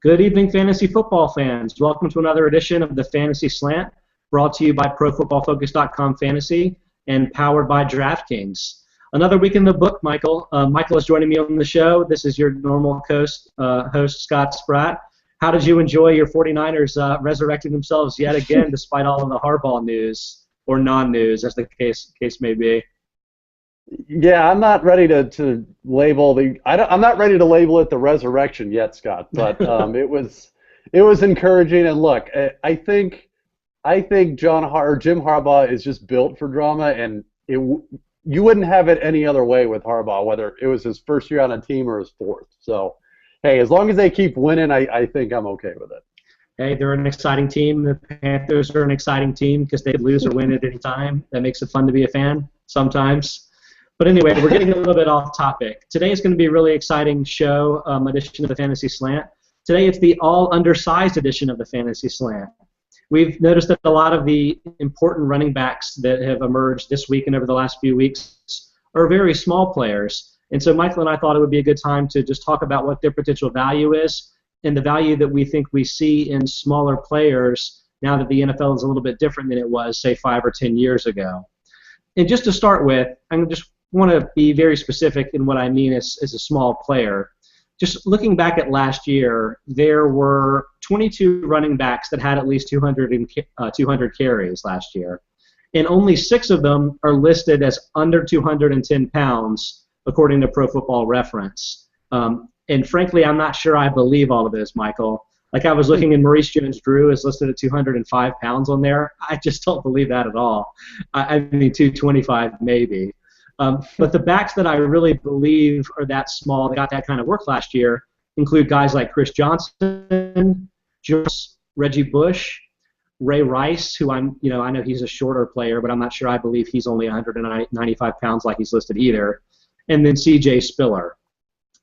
Good evening, fantasy football fans. Welcome to another edition of the Fantasy Slant, brought to you by ProFootballFocus.com Fantasy and powered by DraftKings. Another week in the book, Michael. Michael is joining me on the show. This is your normal host, Scott Spratt. How did you enjoy your 49ers resurrecting themselves yet again, despite all of the Harbaugh news, or non-news, as the case may be? Yeah, I'm not ready to label I'm not ready to label it the resurrection yet, Scott. But it was encouraging. And look, I think Jim Harbaugh is just built for drama, and you wouldn't have it any other way with Harbaugh, whether it was his first year on a team or his fourth. So, hey, as long as they keep winning, I think I'm okay with it. Hey, they're an exciting team. The Panthers are an exciting team because they could lose or win at any time. That makes it fun to be a fan sometimes. But anyway, we're getting a little bit off topic. Today is going to be a really exciting show, edition of the Fantasy Slant. Today it's the all-undersized edition of the Fantasy Slant. We've noticed that a lot of the important running backs that have emerged this week and over the last few weeks are very small players. And so Michael and I thought it would be a good time to just talk about what their potential value is and the value that we think we see in smaller players now that the NFL is a little bit different than it was, say, 5 or 10 years ago. And just to start with, I'm just want to be very specific in what I mean as a small player. Just looking back at last year, there were 22 running backs that had at least 200 carries last year, and only 6 of them are listed as under 210 pounds, according to Pro Football Reference. And frankly, I'm not sure I believe all of this, Michael. Like I was looking, and Maurice Jones-Drew is listed at 205 pounds on there. I just don't believe that at all. I mean, 225 maybe. But the backs that I really believe are that small, that got that kind of work last year, include guys like Chris Johnson, Reggie Bush, Ray Rice, who I know he's a shorter player, but I'm not sure I believe he's only 195 pounds like he's listed either, and then C.J. Spiller.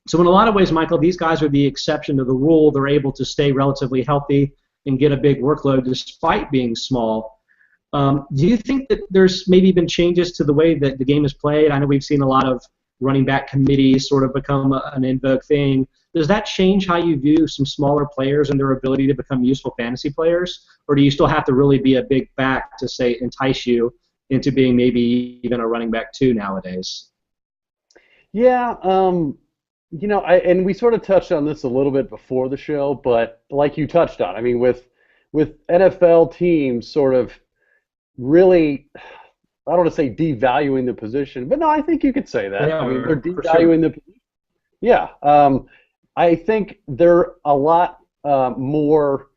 So in a lot of ways, Michael, these guys are the exception to the rule. They're able to stay relatively healthy and get a big workload despite being small. Do you think that there's maybe been changes to the way that the game is played? I know we've seen a lot of running back committees sort of become an in vogue thing. Does that change how you view some smaller players and their ability to become useful fantasy players? Or do you still have to really be a big back to, say, entice you into being maybe even a running back 2 nowadays? Yeah, and we sort of touched on this a little bit before the show, but like you touched on, I mean, with NFL teams sort of really, I don't want to say devaluing the position, but no, I think you could say that. Yeah, I mean, they're devaluing the position. Yeah, I think they're a lot more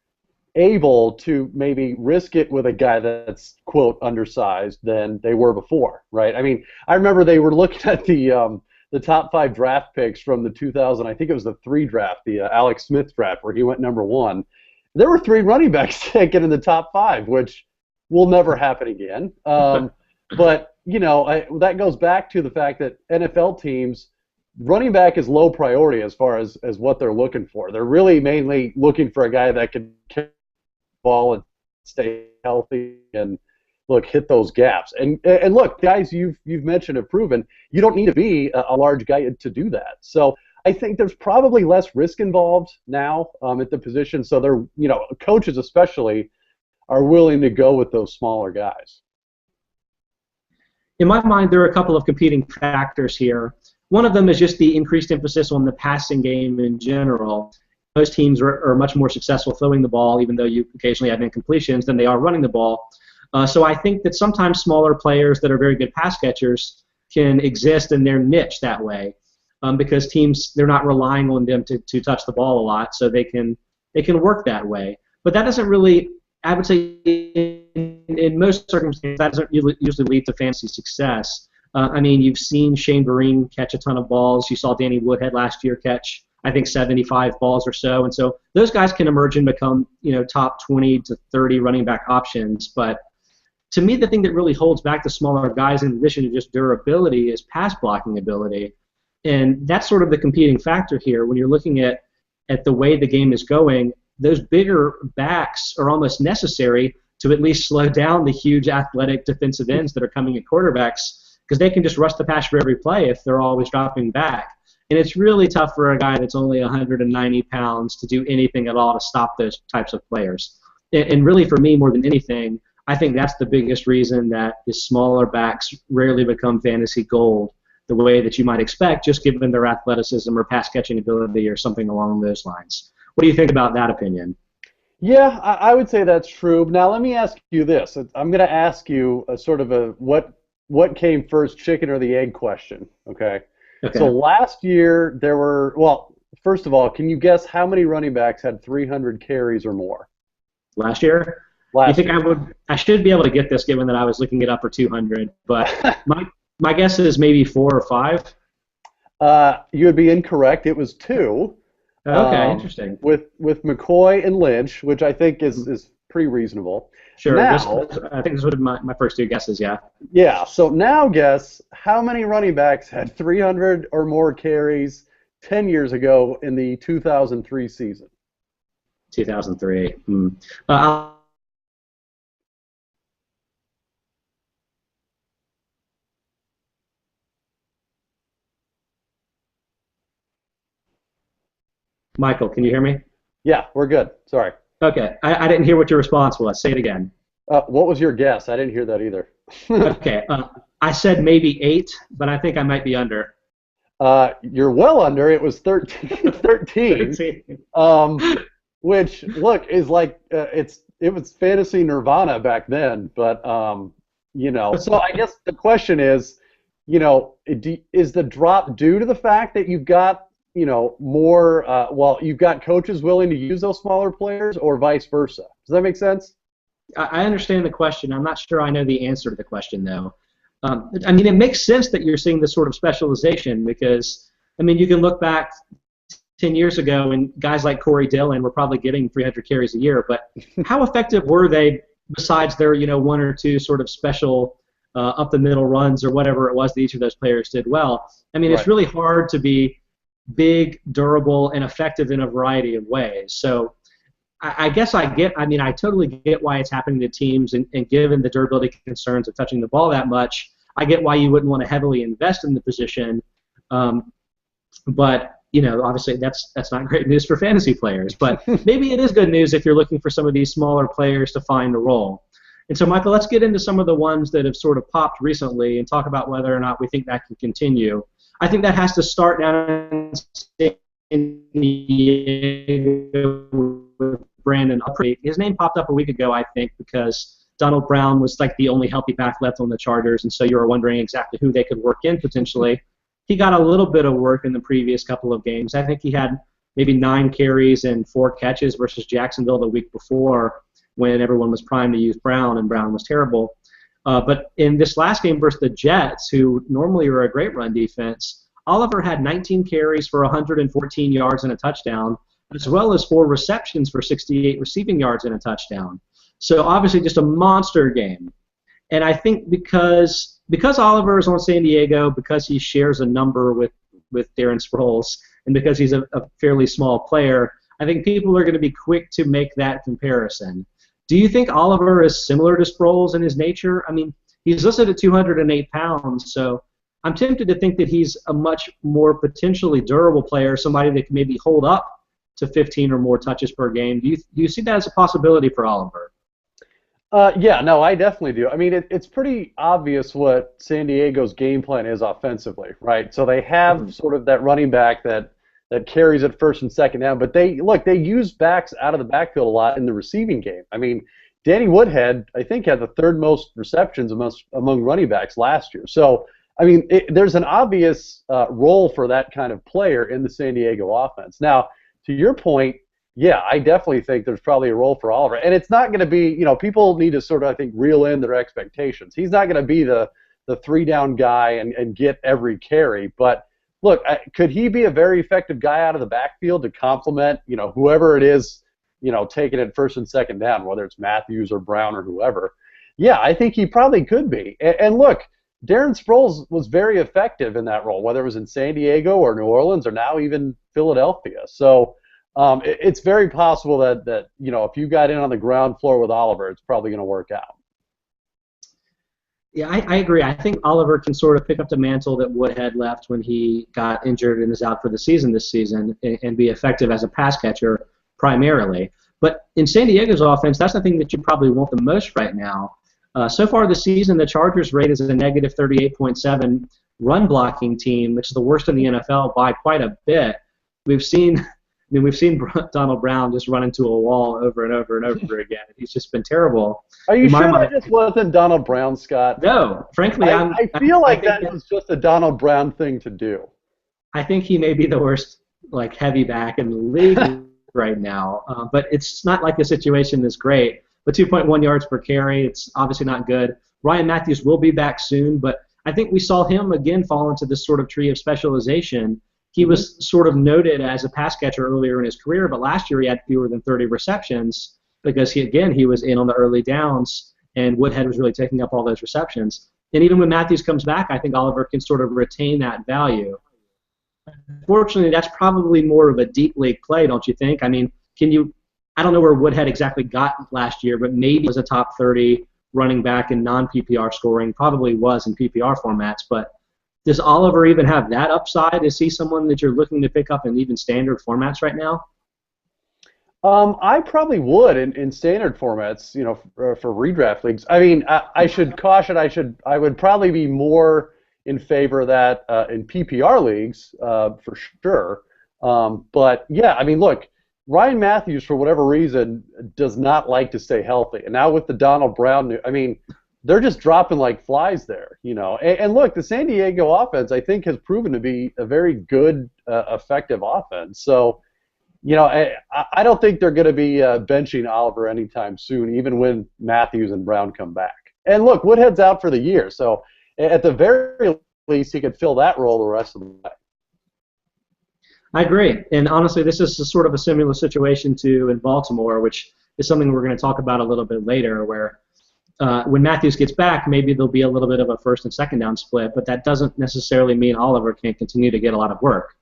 able to maybe risk it with a guy that's, quote, undersized than they were before, right? I mean, I remember they were looking at the top 5 draft picks from the 2000, I think it was the 3 draft, the Alex Smith draft, where he went number 1. There were 3 running backs taken in the top 5, which will never happen again. But, that goes back to the fact that NFL teams, running back is low priority as far as what they're looking for. They're really mainly looking for a guy that can carry the ball and stay healthy and, look, hit those gaps. And look, guys you've mentioned have proven you don't need to be a large guy to do that. So I think there's probably less risk involved now at the position. So they're, coaches especially, are willing to go with those smaller guys. In my mind, there are a couple of competing factors here. One of them is just the increased emphasis on the passing game in general. Most teams are much more successful throwing the ball, even though you occasionally have incompletions, than they are running the ball. So I think that sometimes smaller players that are very good pass catchers can exist in their niche that way, because teams, they're not relying on them to touch the ball a lot, so they can work that way. But that doesn't really, I would say, in most circumstances, that doesn't usually lead to fantasy success. I mean, you've seen Shane Vereen catch a ton of balls. You saw Danny Woodhead last year catch, I think, 75 balls or so. And so those guys can emerge and become, top 20 to 30 running back options. But to me, the thing that really holds back the smaller guys, in addition to just durability, is pass blocking ability. And that's sort of the competing factor here. When you're looking at the way the game is going, those bigger backs are almost necessary to at least slow down the huge athletic defensive ends that are coming at quarterbacks, because they can just rush the passer every play if they're always dropping back. And it's really tough for a guy that's only 190 pounds to do anything at all to stop those types of players. And really, for me, more than anything, I think that's the biggest reason that the smaller backs rarely become fantasy gold the way that you might expect, just given their athleticism or pass catching ability or something along those lines. What do you think about that opinion? Yeah, I would say that's true. Now, let me ask you this. I'm going to ask you a sort of a what came first, chicken or the egg question, okay? Okay. So last year there were, well, first of all, can you guess how many running backs had 300 carries or more? Last year? Last you think year. I should be able to get this given that I was looking it up for 200, but my guess is maybe 4 or 5. You would be incorrect. It was 2. Okay, interesting. With McCoy and Lynch, which I think is pretty reasonable. Sure. Now, I think this would have been my first 2 guesses, yeah. Yeah, so now guess how many running backs had 300 or more carries 10 years ago in the 2003 season? 2003. Michael, can you hear me? Yeah, we're good. Sorry. Okay. I didn't hear what your response was. Say it again. What was your guess? I didn't hear that either. Okay. I said maybe 8, but I think I might be under. You're well under. It was 13. 13. Which, look, is like it was fantasy nirvana back then. But so I guess the question is, is the drop due to the fact that you've got more? You've got coaches willing to use those smaller players, or vice versa. Does that make sense? I understand the question. I'm not sure I know the answer to the question, though. I mean, it makes sense that you're seeing this sort of specialization because, I mean, you can look back 10 years ago and guys like Corey Dillon were probably getting 300 carries a year, but how effective were they besides their, 1 or 2 sort of special up-the-middle runs or whatever it was that each of those players did well? I mean, It's really hard to be big, durable, and effective in a variety of ways. So I guess I totally get why it's happening to teams, and given the durability concerns of touching the ball that much, I get why you wouldn't want to heavily invest in the position. But obviously that's not great news for fantasy players. But maybe it is good news if you're looking for some of these smaller players to find a role. And so, Michael, let's get into some of the ones that have sort of popped recently and talk about whether or not we think that can continue. I think that has to start down in with Branden. His name popped up a week ago, I think, because Donald Brown was like the only healthy back left on the Chargers, and so you were wondering exactly who they could work in potentially. He got a little bit of work in the previous couple of games. I think he had maybe 9 carries and 4 catches versus Jacksonville the week before when everyone was primed to use Brown, and Brown was terrible. But in this last game versus the Jets, who normally are a great run defense, Oliver had 19 carries for 114 yards and a touchdown, as well as 4 receptions for 68 receiving yards and a touchdown. So obviously just a monster game. And I think because Oliver is on San Diego, because he shares a number with Darren Sproles, and because he's a fairly small player, I think people are going to be quick to make that comparison. Do you think Oliver is similar to Sproles in his nature? I mean, he's listed at 208 pounds, so I'm tempted to think that he's a much more potentially durable player, somebody that can maybe hold up to 15 or more touches per game. Do you see that as a possibility for Oliver? Yeah, no, I definitely do. I mean, it's pretty obvious what San Diego's game plan is offensively, right? So they have sort of that running back that carries at first and second down, but they use backs out of the backfield a lot in the receiving game. I mean, Danny Woodhead, I think, had the 3rd most receptions among running backs last year. So, I mean, there's an obvious role for that kind of player in the San Diego offense. Now, to your point, yeah, I definitely think there's probably a role for Oliver. And it's not going to be, people need to sort of, I think, reel in their expectations. He's not going to be the 3-down guy and get every carry. But, look, could he be a very effective guy out of the backfield to complement, whoever it is, taking it first and second down, whether it's Matthews or Brown or whoever? Yeah, I think he probably could be. And look, Darren Sproles was very effective in that role, whether it was in San Diego or New Orleans or now even Philadelphia. So it's very possible that if you got in on the ground floor with Oliver, it's probably going to work out. Yeah, I agree. I think Oliver can sort of pick up the mantle that Woodhead left when he got injured and is out for the season this season and be effective as a pass catcher primarily. But in San Diego's offense, that's the thing that you probably want the most right now. So far this season, the Chargers rate is a negative 38.7 run blocking team, which is the worst in the NFL by quite a bit. We've seen Donald Brown just run into a wall over and over and over again. He's just been terrible. Are you sure that just wasn't Donald Brown, Scott? No, frankly, I feel like that was just a Donald Brown thing to do. I think he may be the worst heavy back in the league right now, but it's not like the situation is great. But 2.1 yards per carry, it's obviously not good. Ryan Matthews will be back soon, but I think we saw him again fall into this sort of tree of specialization. He was sort of noted as a pass catcher earlier in his career, but last year he had fewer than 30 receptions because he was in on the early downs, and Woodhead was really taking up all those receptions. And even when Matthews comes back, I think Oliver can sort of retain that value. Unfortunately, that's probably more of a deep league play, don't you think? I mean, I don't know where Woodhead exactly got last year, but maybe he was a top 30 running back in non-PPR scoring, probably was in PPR formats, but does Oliver even have that upside? Is he someone that you're looking to pick up in even standard formats right now? I probably would in standard formats, for redraft leagues. I mean, I should caution. I would probably be more in favor of that in PPR leagues for sure. But yeah, I mean, look, Ryan Matthews for whatever reason does not like to stay healthy, and now with the Donald Brown news, I mean, they're just dropping like flies there, And look, the San Diego offense, I think, has proven to be a very good, effective offense. So, I don't think they're going to be benching Oliver anytime soon, even when Matthews and Brown come back. And look, Woodhead's out for the year, so at the very least, he could fill that role the rest of the way. I agree. And honestly, this is sort of a similar situation to in Baltimore, which is something we're going to talk about a little bit later, where when Matthews gets back, maybe there'll be a little bit of a first and second down split, but that doesn't necessarily mean Oliver can't continue to get a lot of work.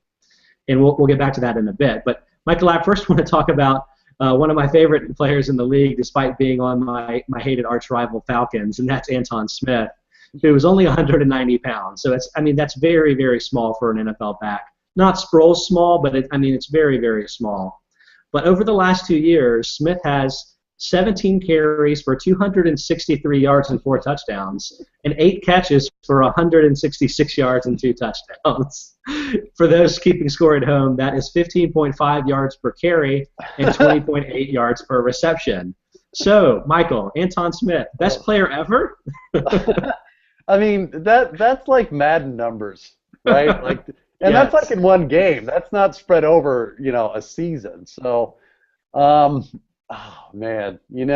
And we'll get back to that in a bit. But, Michael, I first want to talk about one of my favorite players in the league, despite being on my hated arch rival Falcons, and that's Antone Smith, who was only 190 pounds. So, that's very, very small for an NFL back. Not Sproles small, but it's very, very small. But over the last 2 years, Smith has 17 carries for 263 yards and 4 touchdowns, and 8 catches for 166 yards and 2 touchdowns. For those keeping score at home, that is 15.5 yards per carry and 20.8 yards per reception. So, Michael, Antone Smith, best player ever? I mean, that's like Madden numbers, right? And yes. That's in one game. That's not spread over, a season. So, oh man, you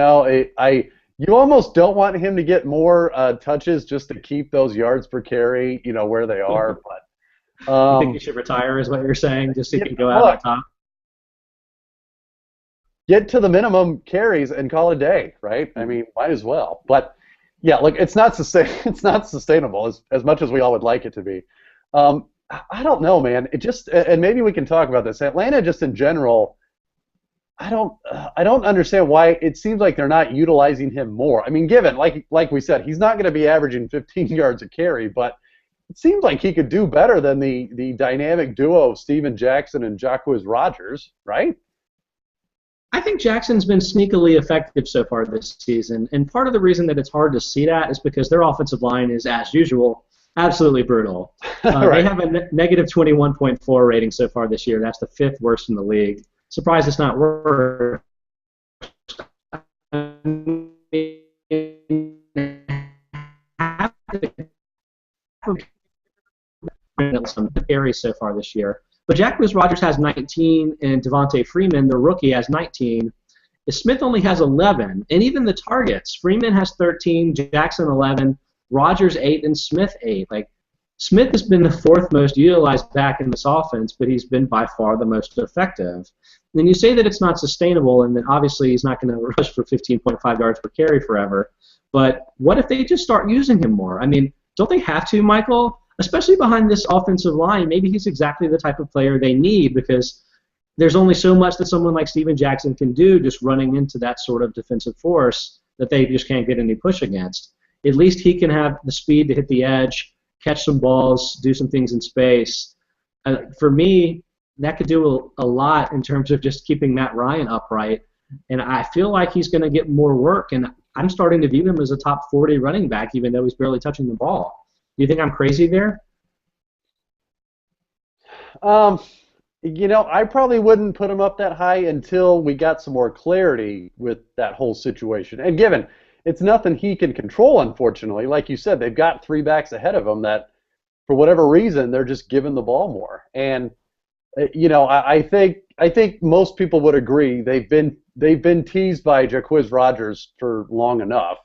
almost don't want him to get more touches just to keep those yards per carry, where they are. But you think he should retire, is what you're saying, just so he can go out on top? Get to the minimum carries and call it a day, right? I mean, might as well. But yeah, look, it's not sustainable as much as we all would like it to be. I don't know, man. It just, and maybe we can talk about this. Atlanta, just in general, I don't understand why it seems like they're not utilizing him more. I mean, given, like we said, he's not going to be averaging 15 yards a carry, but it seems like he could do better than the dynamic duo of Steven Jackson and Jacquizz Rodgers, right? I think Jackson's been sneakily effective so far this season, and part of the reason that it's hard to see that is because their offensive line is, as usual, absolutely brutal. Right. They have a negative 21.4 rating so far this year. That's the 5th worst in the league. Surprised it's not worse. Some carries so far this year. But Jacquizz Rodgers has 19, and Devontae Freeman, the rookie, has 19. Smith only has 11, and even the targets. Freeman has 13, Jackson 11, Rodgers 8, and Smith 8. Smith has been the 4th most utilized back in this offense, but he's been by far the most effective. And then you say that it's not sustainable, and that obviously he's not going to rush for 15.5 yards per carry forever. But what if they just start using him more? I mean, don't they have to, Michael? Especially behind this offensive line, maybe he's exactly the type of player they need, because there's only so much that someone like Steven Jackson can do just running into that sort of defensive force that they just can't get any push against. at least he can have the speed to hit the edge, catch some balls, do some things in space. For me, that could do a lot in terms of just keeping Matt Ryan upright. And I feel like he's going to get more work, and I'm starting to view him as a top 40 running back, even though he's barely touching the ball. Do you think I'm crazy there? I probably wouldn't put him up that high until we got some more clarity with that whole situation. And given it's nothing he can control, unfortunately, like you said, they've got 3 backs ahead of him that, for whatever reason, they're just giving the ball more. And I think most people would agree they've been teased by Jacquizz Rodgers for long enough.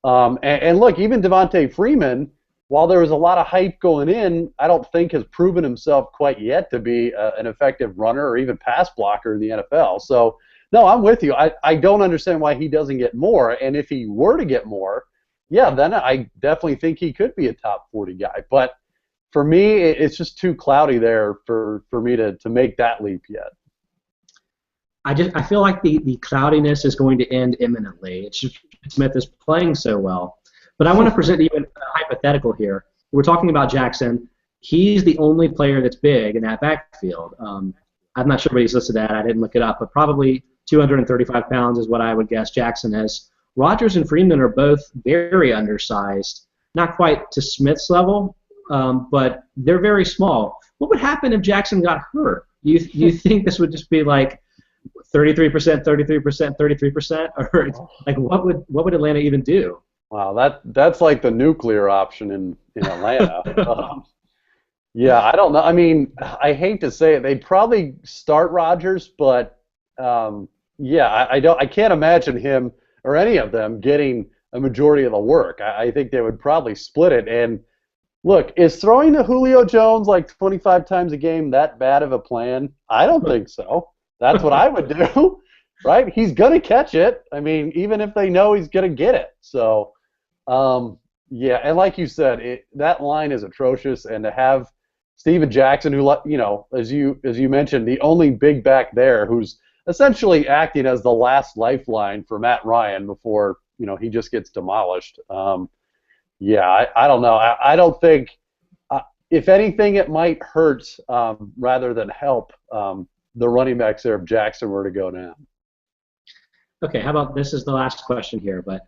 And look, even Devontae Freeman, while there was a lot of hype going in, I don't think has proven himself quite yet to be an effective runner or even pass blocker in the NFL. So, no, I'm with you. I don't understand why he doesn't get more. And if he were to get more, yeah, then I definitely think he could be a top 40 guy. But for me, it's just too cloudy there for me to make that leap yet. I feel like the cloudiness is going to end imminently. It's just Smith is playing so well. But I want to present you a hypothetical here. We're talking about Jackson. He's the only player that's big in that backfield. I'm not sure what he's listed at. I didn't look it up, but probably 235 pounds is what I would guess Jackson is. Rodgers and Freeman are both very undersized, not quite to Smith's level, but they're very small. What would happen if Jackson got hurt? You think this would just be like 33%, 33%, 33%, or like what would Atlanta even do? Wow, that's like the nuclear option in Atlanta. Yeah, I don't know. I mean, I hate to say it, they'd probably start Rodgers, but yeah, I can't imagine him or any of them getting a majority of the work. I think they would probably split it. And look, is throwing to Julio Jones like 25 times a game that bad of a plan? I don't think so. That's what I would do, right? He's gonna catch it. I mean, even if they know he's gonna get it. So. Yeah, and like you said, that line is atrocious, and to have Steven Jackson, who, as you mentioned, the only big back there, who's essentially acting as the last lifeline for Matt Ryan before he just gets demolished. Yeah, I don't know. I don't think, if anything, it might hurt rather than help the running backs there if Jackson were to go down. Okay, how about this is the last question here, but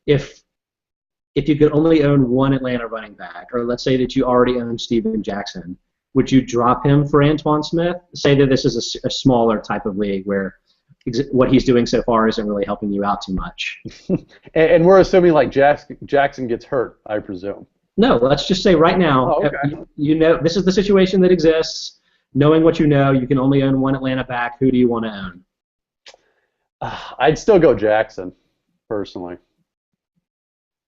if you could only own one Atlanta running back, or let's say that you already own Steven Jackson, would you drop him for Antone Smith? Say that this is a smaller type of league where what he's doing so far isn't really helping you out too much. And we're assuming like Jackson gets hurt, I presume. No, let's just say right now, this is the situation that exists. Knowing what you know, you can only own one Atlanta back. Who do you want to own? I'd still go Jackson, personally.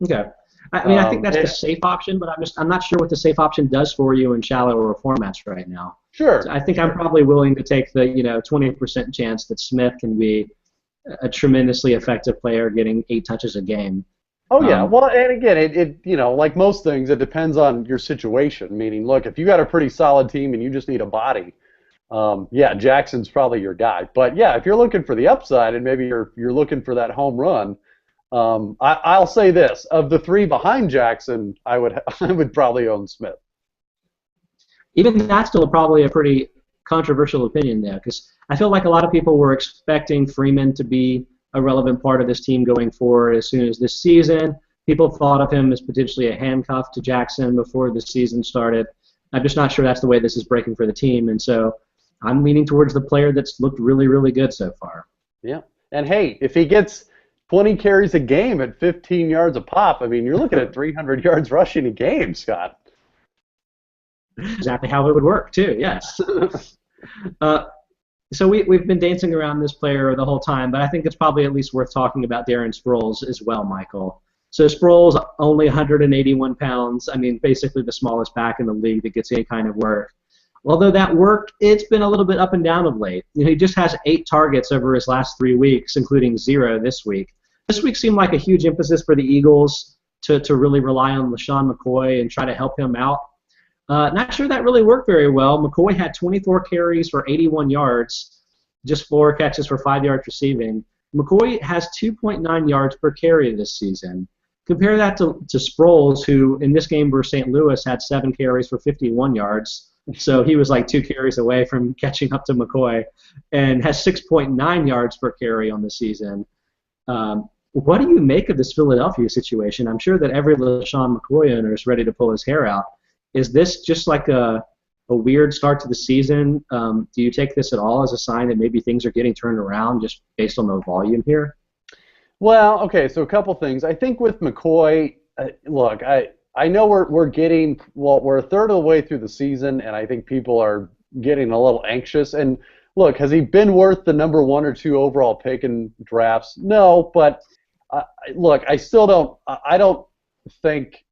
Okay. I think that's the safe option, but I'm not sure what the safe option does for you in shallower formats right now. Sure. So I think I'm probably willing to take the 20% chance that Smith can be a tremendously effective player, getting 8 touches a game. Oh yeah. Well, and again, it like most things, it depends on your situation. Meaning, look, if you got a pretty solid team and you just need a body, yeah, Jackson's probably your guy. But yeah, if you're looking for the upside and maybe you're looking for that home run. I'll say this: of the 3 behind Jackson, I would probably own Smith. Even that's still probably a pretty controversial opinion there, because I feel like a lot of people were expecting Freeman to be a relevant part of this team going forward as soon as this season. People thought of him as potentially a handcuff to Jackson before the season started. I'm just not sure that's the way this is breaking for the team, and so I'm leaning towards the player that's looked really, really good so far. Yeah, and hey, if he gets 20 carries a game at 15 yards a pop, I mean, you're looking at 300 yards rushing a game, Scott. Exactly how it would work, too, yes. So we've been dancing around this player the whole time, but I think it's probably at least worth talking about Darren Sproles as well, Michael. So Sproles, only 181 pounds, I mean, basically the smallest back in the league that gets any kind of work. Although that work, it's been a little bit up and down of late. He just has 8 targets over his last 3 weeks, including 0 this week. This week seemed like a huge emphasis for the Eagles to really rely on LaShawn McCoy and try to help him out. Not sure that really worked very well. McCoy had 24 carries for 81 yards, just 4 catches for 5 yards receiving. McCoy has 2.9 yards per carry this season. compare that to Sproles, who in this game versus St. Louis had 7 carries for 51 yards. So he was like 2 carries away from catching up to McCoy, and has 6.9 yards per carry on the season. What do you make of this Philadelphia situation? I'm sure that every LaShawn McCoy owner is ready to pull his hair out. Is this just like a weird start to the season? Do you take this at all as a sign that maybe things are getting turned around just based on the volume here? Well, okay, so a couple things. I think with McCoy, look, I know we're a third of the way through the season, and I think people are getting a little anxious. And look, has he been worth the number 1 or 2 overall pick in drafts? No, but look, I don't think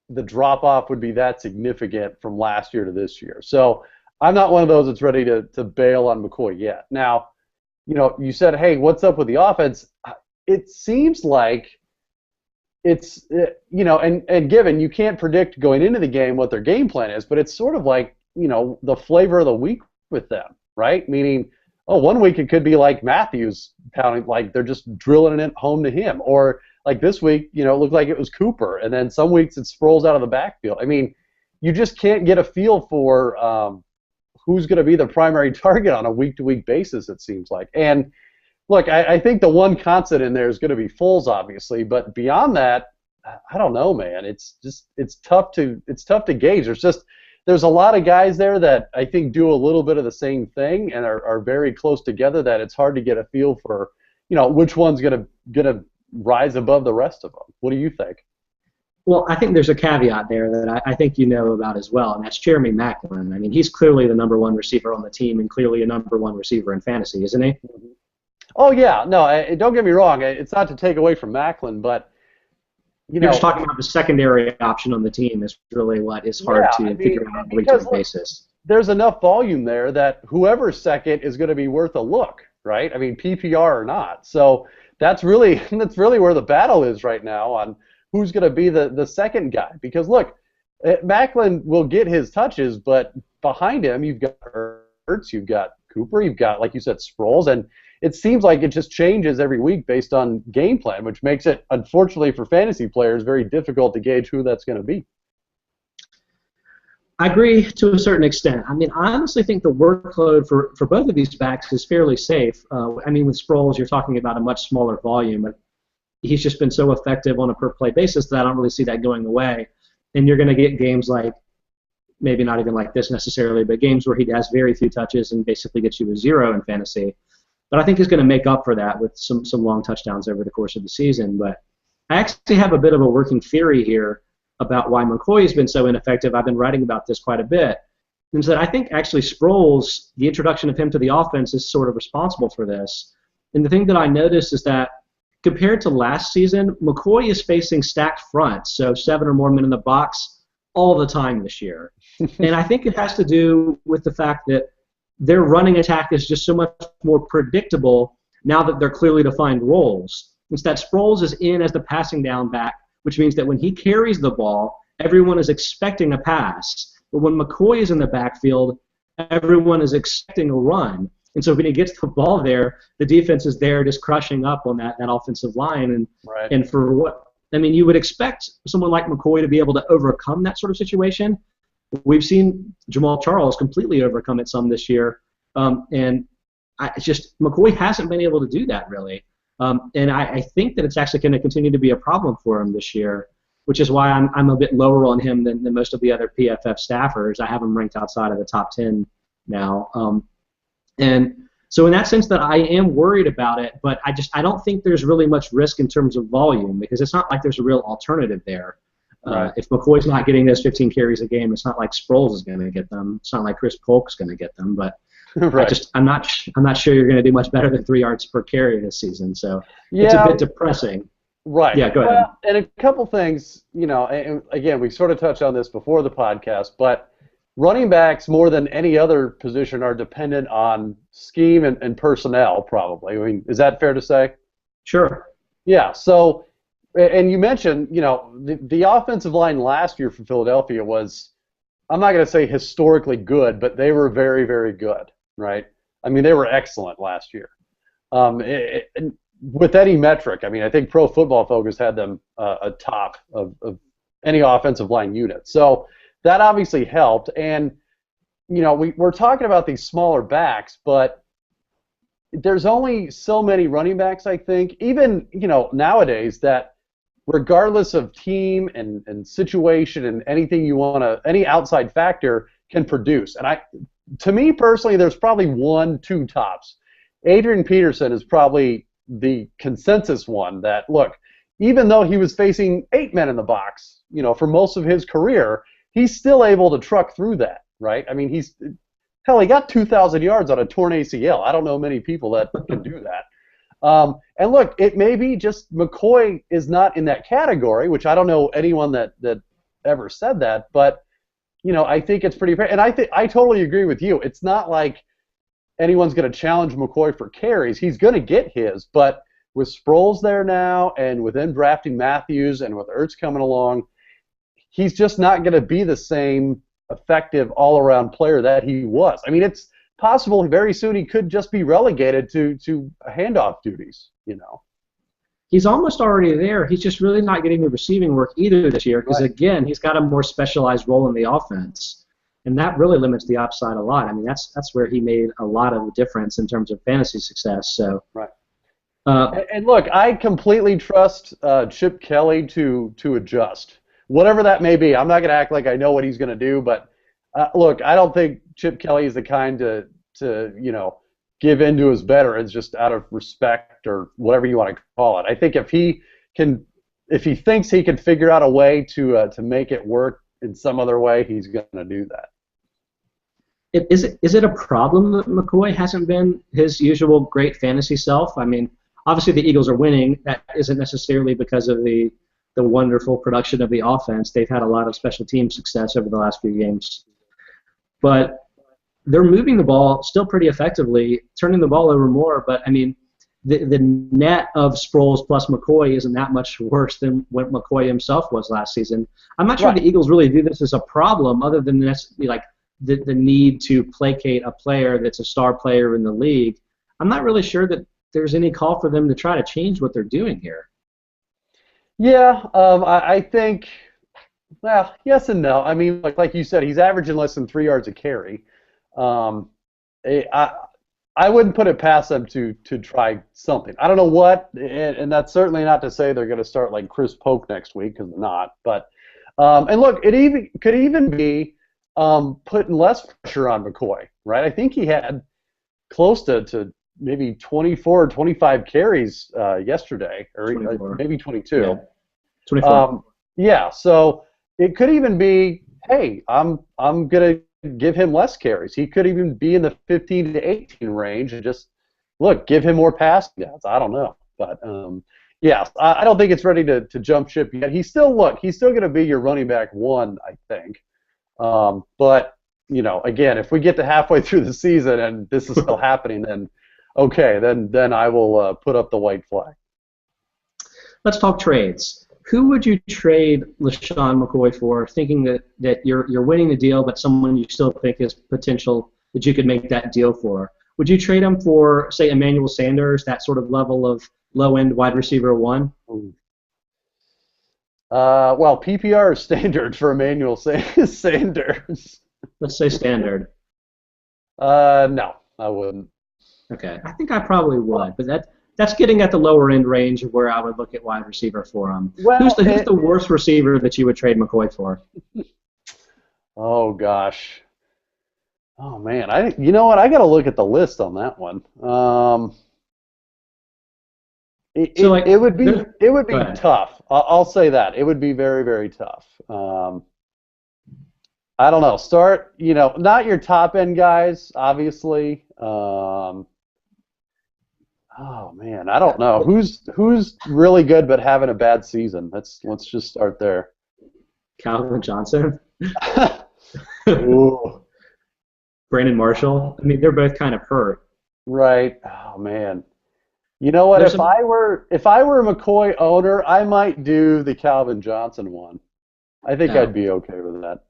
the drop-off would be that significant from last year to this year. So I'm not one of those that's ready to bail on McCoy yet. Now, you said, hey, what's up with the offense? It seems like it's, and given you can't predict going into the game what their game plan is, but it's sort of like, the flavor of the week with them, right? Meaning, one week it could be like Matthews pounding, like they're just drilling it home to him. Or like this week, it looked like it was Cooper. And then some weeks it Sproles out of the backfield. I mean, you just can't get a feel for who's going to be the primary target on a week-to-week basis, it seems like. And look, I think the one constant in there is going to be Foles, obviously. But beyond that, I don't know, man. It's tough to gauge. There's a lot of guys there that I think do a little bit of the same thing and are very close together that it's hard to get a feel for, which one's gonna rise above the rest of them. What do you think? Well, I think there's a caveat there that I think you know about as well, and that's Jeremy Maclin. I mean, he's clearly the number 1 receiver on the team and clearly a number 1 receiver in fantasy, isn't he? Oh, yeah. No, don't get me wrong. It's not to take away from Maclin, but You're just talking about the secondary option on the team is really what is hard to figure out on a week-to-week basis. There's enough volume there that whoever's second is going to be worth a look, right? I mean, PPR or not. So that's really where the battle is right now on who's going to be the second guy. Because, look, Maclin will get his touches, but behind him you've got Ertz, you've got Cooper, you've got, like you said, Sproles, and it seems like it just changes every week based on game plan, which makes it, unfortunately for fantasy players, very difficult to gauge who that's going to be. I agree to a certain extent. I mean, I honestly think the workload for both of these backs is fairly safe. I mean, with Sproles, you're talking about a much smaller volume, but he's just been so effective on a per-play basis that I don't really see that going away. And you're going to get games like, maybe not even like this necessarily, but games where he has very few touches and basically gets you a 0 in fantasy. But I think he's going to make up for that with some long touchdowns over the course of the season. But I actually have a bit of a working theory here about why McCoy has been so ineffective. I've been writing about this quite a bit. And so I think actually Sproles, the introduction of him to the offense is sort of responsible for this. And the thing that I noticed is that compared to last season, McCoy is facing stacked fronts, so 7 or more men in the box all the time this year. And I think it has to do with the fact that their running attack is just so much more predictable now that they're clearly defined roles. Instead, Sproles is in as the passing down back, which means that when he carries the ball, everyone is expecting a pass. But when McCoy is in the backfield, everyone is expecting a run. And so when he gets the ball there, the defense is there just crushing up on that offensive line. And right. And for what I mean, you would expect someone like McCoy to be able to overcome that sort of situation. We've seen Jamal Charles completely overcome it some this year, and McCoy hasn't been able to do that really. And I think that it's actually going to continue to be a problem for him this year, which is why I'm a bit lower on him than most of the other PFF staffers. I have him ranked outside of the top 10 now. And so in that sense that I am worried about it, but I don't think there's really much risk in terms of volume because it's not like there's a real alternative there. Right. If McCoy's not getting those 15 carries a game, it's not like Sproles is going to get them. It's not like Chris Polk's going to get them. But right. I'm not sure you're going to do much better than 3 yards per carry this season. So it's a bit depressing. Right. Yeah, go ahead. And a couple things, and again, we sort of touched on this before the podcast, but running backs more than any other position are dependent on scheme and personnel probably. I mean, is that fair to say? Sure. Yeah. So. And you mentioned, the offensive line last year for Philadelphia was, I'm not going to say historically good, but they were very, very good, right? I mean, they were excellent last year. with any metric. I mean, I think Pro Football Focus had them atop of any offensive line unit. So that obviously helped. And, you know, we're talking about these smaller backs, but there's only so many running backs, I think, even, you know, nowadays that regardless of team and situation and anything you want to, any outside factor can produce. And to me personally, there's probably 1-2 tops. Adrian Peterson is probably the consensus one that, look, even though he was facing 8 men in the box, you know, for most of his career, he's still able to truck through that, right? I mean, he got 2,000 yards on a torn ACL. I don't know many people that can do that. And look, it may be just McCoy is not in that category, which I don't know anyone that ever said that, but, you know, I think it's pretty fair. And I totally agree with you. It's not like anyone's going to challenge McCoy for carries. He's going to get his, but with Sproles there now and with them drafting Matthews and with Ertz coming along, he's just not going to be the same effective all-around player that he was. I mean, it's possible very soon he could just be relegated to handoff duties, you know. He's almost already there. He's just really not getting the receiving work either this year because, again, he's got a more specialized role in the offense. And that really limits the upside a lot. I mean, that's where he made a lot of the difference in terms of fantasy success. So, right. And look, I completely trust Chip Kelly to adjust, whatever that may be. I'm not going to act like I know what he's going to do, but look, I don't think Chip Kelly is the kind to you know, give in to his veterans just out of respect or whatever you want to call it. I think if he thinks he can figure out a way to make it work in some other way, he's going to do that. Is it a problem that McCoy hasn't been his usual great fantasy self? I mean, obviously the Eagles are winning. That isn't necessarily because of the wonderful production of the offense. They've had a lot of special team success over the last few games. But they're moving the ball still pretty effectively, turning the ball over more. But, I mean, the net of Sproles plus McCoy isn't that much worse than what McCoy himself was last season. I'm not sure the Eagles really view this as a problem other than like the need to placate a player that's a star player in the league. I'm not really sure that there's any call for them to try to change what they're doing here. Yeah, I think, well, yes and no. I mean, like you said, he's averaging less than 3 yards a carry. I wouldn't put it past them to try something. I don't know what, and that's certainly not to say they're going to start like Chris Polk next week, because they're not. But and look, it could even be putting less pressure on McCoy, right? I think he had close to maybe 24 or 25 carries yesterday, or 24. Maybe 22. Yeah. 24. Yeah, so it could even be, hey, I'm gonna give him less carries. He could even be in the 15 to 18 range and just give him more passing yards. I don't know, but yeah, I don't think it's ready to jump ship yet. He's still gonna be your running back one, I think. But you know, again, if we get to halfway through the season and this is still happening, then okay, then I will put up the white flag. Let's talk trades. Who would you trade LaShawn McCoy for, thinking that you're winning the deal, but someone you still think is potential that you could make that deal for? Would you trade him for, say, Emmanuel Sanders, that sort of level of low-end wide receiver one? Well, PPR is standard for Emmanuel Sanders. Let's say standard. No, I wouldn't. Okay, I think I probably would, but that's getting at the lower end range of where I would look at wide receiver for him. Well, who's the worst receiver that you would trade McCoy for? Oh gosh. Oh man, you know what? I got to look at the list on that one. It would be tough. I'll say that it would be very, very tough. I don't know. Start, you know, not your top end guys, obviously. Oh man, I don't know who's really good but having a bad season. Let's just start there. Calvin Johnson. Ooh. Brandon Marshall. I mean, they're both kind of hurt. Right. Oh man. You know what? If I were a McCoy owner, I might do the Calvin Johnson one. I think I'd be okay with that.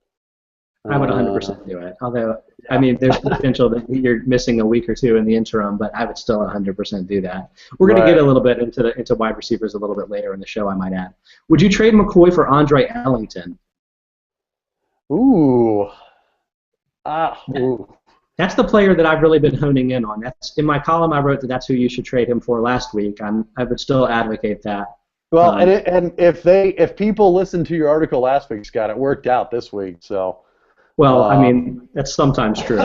I would 100% do it. Although, I mean, there's potential that you're missing a week or two in the interim, but I would still 100% do that. We're going to get a little bit into wide receivers a little bit later in the show, I might add. Would you trade McCoy for Andre Ellington? Ooh. That's the player that I've really been honing in on. That's in my column. I wrote that that's who you should trade him for last week. I would still advocate that. Well, and if people listened to your article last week, Scott, it worked out this week. So. Well, I mean, that's sometimes true.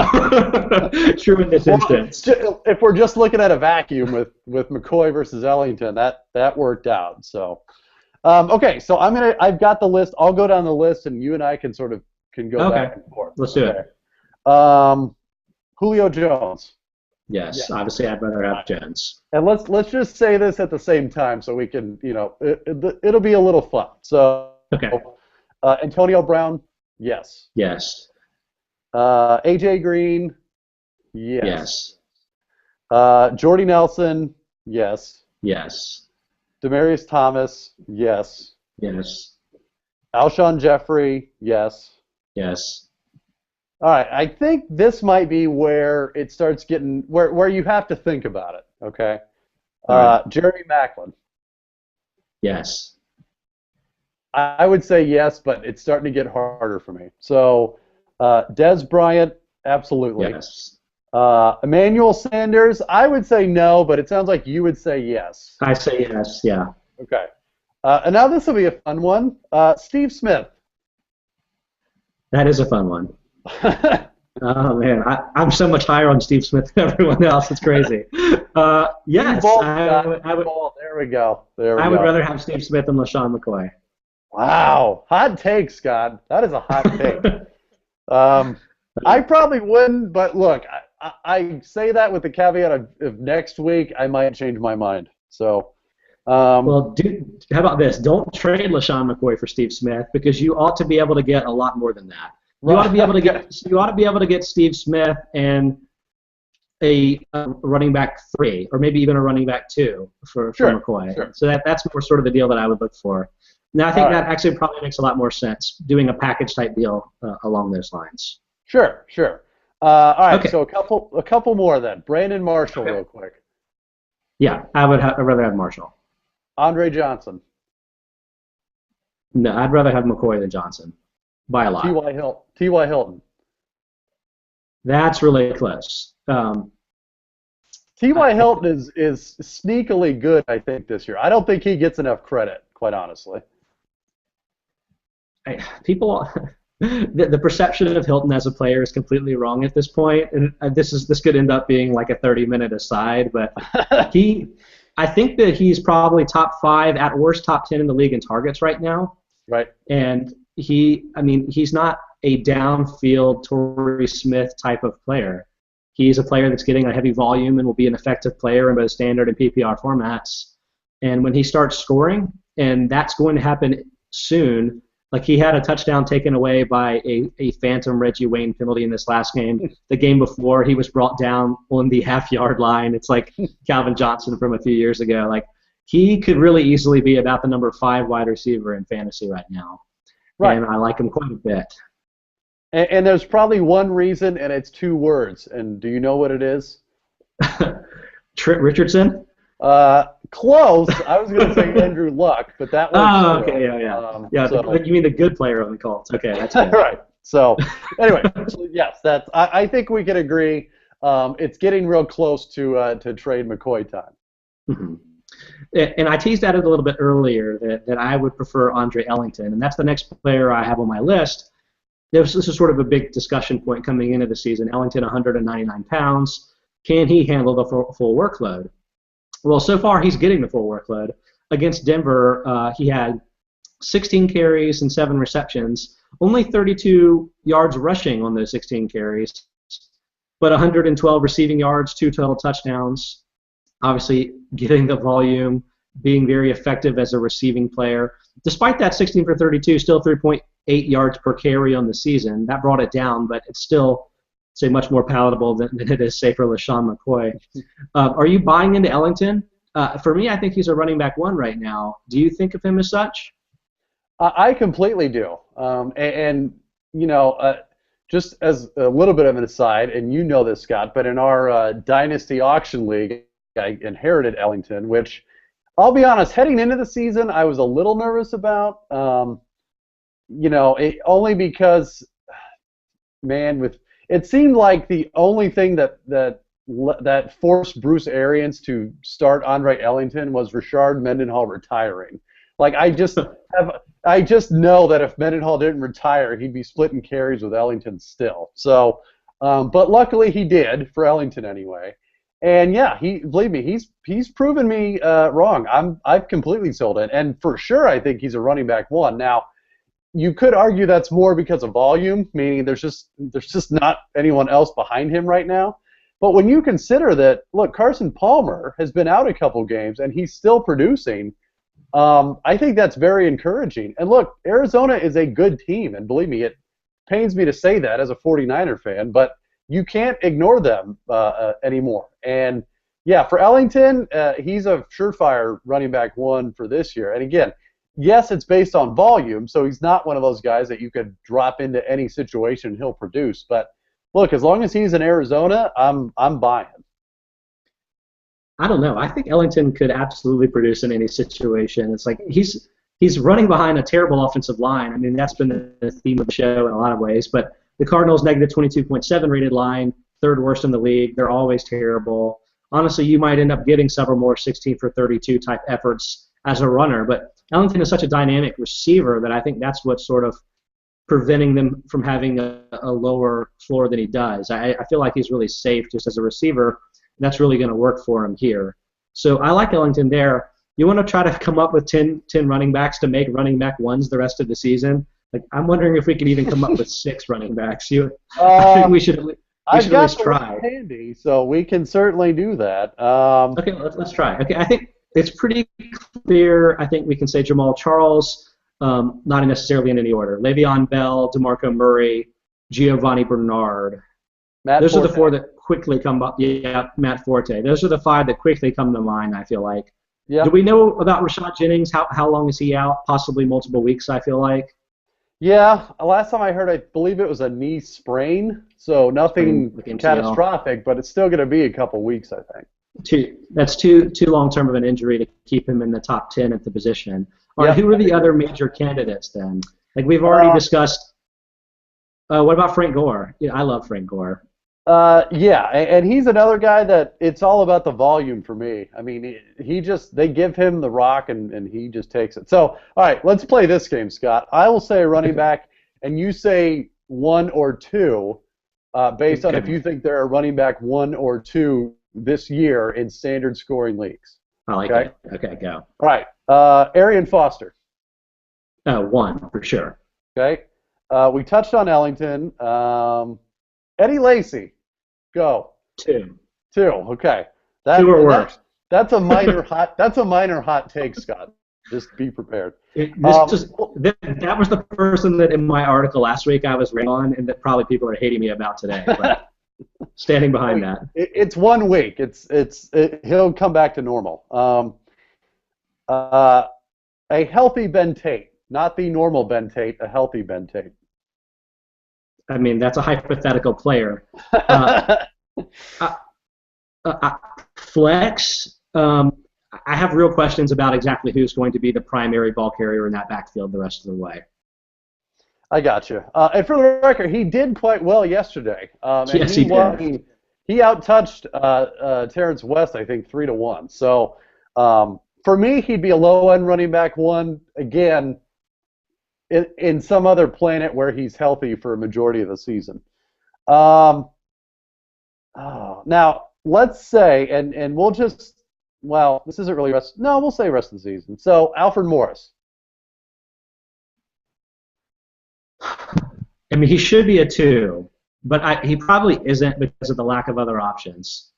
True in this instance. If we're just looking at a vacuum with McCoy versus Ellington, that worked out. So, okay, so I've got the list. I'll go down the list, and you and I can go back and forth. Let's do it. Julio Jones. Yes, obviously I'd rather have Jones. And let's just say this at the same time, so we can, it'll be a little fun. So, okay. Antonio Brown. Yes. Yes. A.J. Green. Yes. Jordy Nelson. Yes. Yes. Demaryius Thomas. Yes. Yes. Alshon Jeffrey. Yes. Yes. All right. I think this might be where it starts getting where you have to think about it. Okay. Jeremy Maclin. Yes. I would say yes, but it's starting to get harder for me. So, Dez Bryant, absolutely. Yes. Emmanuel Sanders, I would say no, but it sounds like you would say yes. I say yes, yeah. Okay. And now this will be a fun one. Steve Smith. That is a fun one. Oh, man. I'm so much higher on Steve Smith than everyone else. It's crazy. Yes. I would, there we go. I would rather have Steve Smith than LaShawn McCoy. Wow. Hot take, Scott. That is a hot take. I probably wouldn't, but look, I say that with the caveat of next week I might change my mind. So, well, how about this? Don't trade LaShawn McCoy for Steve Smith because you ought to be able to get a lot more than that. You ought to be able to get. You ought to be able to get Steve Smith and a running back 3, or maybe even a running back 2 for McCoy. Sure. So that's more sort of the deal that I would look for. Now I think that actually probably makes a lot more sense, doing a package type deal along those lines. Sure. All right. Okay. So a couple more then. Brandon Marshall, real quick. Yeah, I'd rather have Marshall. Andre Johnson. No, I'd rather have McCoy than Johnson by a lot. T.Y. Hilton. That's really close. T.Y. Hilton is sneakily good, I think, this year. I don't think he gets enough credit, quite honestly. The perception of Hilton as a player is completely wrong at this point, and this could end up being like a 30-minute aside, but I think that he's probably top 5, at worst top 10 in the league in targets right now. Right. And he's not a downfield Torrey Smith type of player. He's a player that's getting a heavy volume and will be an effective player in both standard and PPR formats. And when he starts scoring, and that's going to happen soon, like he had a touchdown taken away by a phantom Reggie Wayne penalty in this last game. The game before, he was brought down on the half-yard line. It's like Calvin Johnson from a few years ago. Like he could really easily be about the number 5 wide receiver in fantasy right now. Right. And I like him quite a bit. And there's probably one reason, and it's 2 words. And do you know what it is? Trent Richardson? Close. I was going to say Andrew Luck, but that was. Oh, okay, yeah. You mean the good player on the Colts? Okay, that's good. Right. So, anyway, yes, that's. I think we can agree. It's getting real close to trade McCoy time. Mm-hmm. And I teased at it a little bit earlier that I would prefer Andre Ellington, and that's the next player I have on my list. This is sort of a big discussion point coming into the season. Ellington, 199 pounds. Can he handle the full workload? Well, so far he's getting the full workload. Against Denver, he had 16 carries and 7 receptions, only 32 yards rushing on those 16 carries, but 112 receiving yards, 2 total touchdowns. Obviously, getting the volume, being very effective as a receiving player. Despite that 16 for 32, still 3.8 yards per carry on the season. That brought it down, but it's still, say, much more palatable than it is, say, for LaShawn McCoy. Are you buying into Ellington? For me, I think he's a running back 1 right now. Do you think of him as such? I completely do. just as a little bit of an aside, and you know this, Scott, but in our Dynasty Auction League, I inherited Ellington, which, I'll be honest, heading into the season, I was a little nervous about. Only because, man, it seemed like the only thing that forced Bruce Arians to start Andre Ellington was Rashard Mendenhall retiring. Like, I just know that if Mendenhall didn't retire, he'd be splitting carries with Ellington still. So, but luckily he did, for Ellington anyway. And yeah, believe me, he's proven me wrong. I've completely sold it, and for sure I think he's a running back one. Now, you could argue that's more because of volume, meaning there's just not anyone else behind him right now. But when you consider that, look, Carson Palmer has been out a couple games and he's still producing. I think that's very encouraging. And look, Arizona is a good team, and believe me, it pains me to say that as a 49er fan, but you can't ignore them anymore. And yeah, for Ellington, he's a surefire running back one for this year. And again, yes, it's based on volume, so he's not one of those guys that you could drop into any situation and he'll produce. But look, as long as he's in Arizona, I'm buying. I don't know. I think Ellington could absolutely produce in any situation. It's like he's running behind a terrible offensive line. I mean, that's been the theme of the show in a lot of ways. But the Cardinals negative 22.7 rated line, third worst in the league. They're always terrible. Honestly, you might end up getting several more 16 for 32 type efforts as a runner. But Ellington is such a dynamic receiver that I think that's what's sort of preventing them from having a lower floor than he does. I feel like he's really safe just as a receiver. That's really going to work for him here. So I like Ellington there. You want to try to come up with 10 running backs to make running back ones the rest of the season? Like, I'm wondering if we could even come up with 6 running backs. I think we should at least try. Handy, so we can certainly do that. Okay, let's try. Okay, I think it's pretty clear. I think we can say Jamal Charles, not necessarily in any order. Le'Veon Bell, DeMarco Murray, Giovani Bernard. Those are the 4 that quickly come up. Yeah, Matt Forte. Those are the 5 that quickly come to mind, I feel like. Yeah. Do we know about Rashad Jennings? How long is he out? Possibly multiple weeks, I feel like. Yeah, last time I heard, I believe it was a knee sprain, so nothing catastrophic, but it's still going to be a couple weeks, I think. That's too long-term of an injury to keep him in the top 10 at the position. All right, who are the other major candidates then? Like, we've already discussed. What about Frank Gore? Yeah, I love Frank Gore. Yeah, and he's another guy that it's all about the volume for me. I mean, they give him the rock and he just takes it. So, all right, let's play this game, Scott. I will say a running back, and you say 1 or 2, based on if you think they're a running back 1 or 2 this year in standard scoring leagues. I like it. Okay, go. All right, Arian Foster. 1 for sure. Okay. We touched on Ellington. Eddie Lacy, go. 2. 2. Okay. 2 or worse. That's a minor hot. That's a minor hot take, Scott. Just be prepared. That was the person that in my article last week I was on, and that probably people are hating me about today. But standing behind that. It's 1 week. He'll come back to normal. A healthy Ben Tate, not the normal Ben Tate. A healthy Ben Tate. I mean, that's a hypothetical player. Flex, I have real questions about exactly who's going to be the primary ball carrier in that backfield the rest of the way. I got you. And for the record, he did quite well yesterday. Yes, he did. He outtouched Terrence West, I think, 3-1. So for me, he'd be a low-end running back 1 again. In some other planet where he's healthy for a majority of the season. Now, let's say, and we'll just, well, this isn't really we'll say rest of the season. So, Alfred Morris. I mean, he should be a 2, but he probably isn't because of the lack of other options.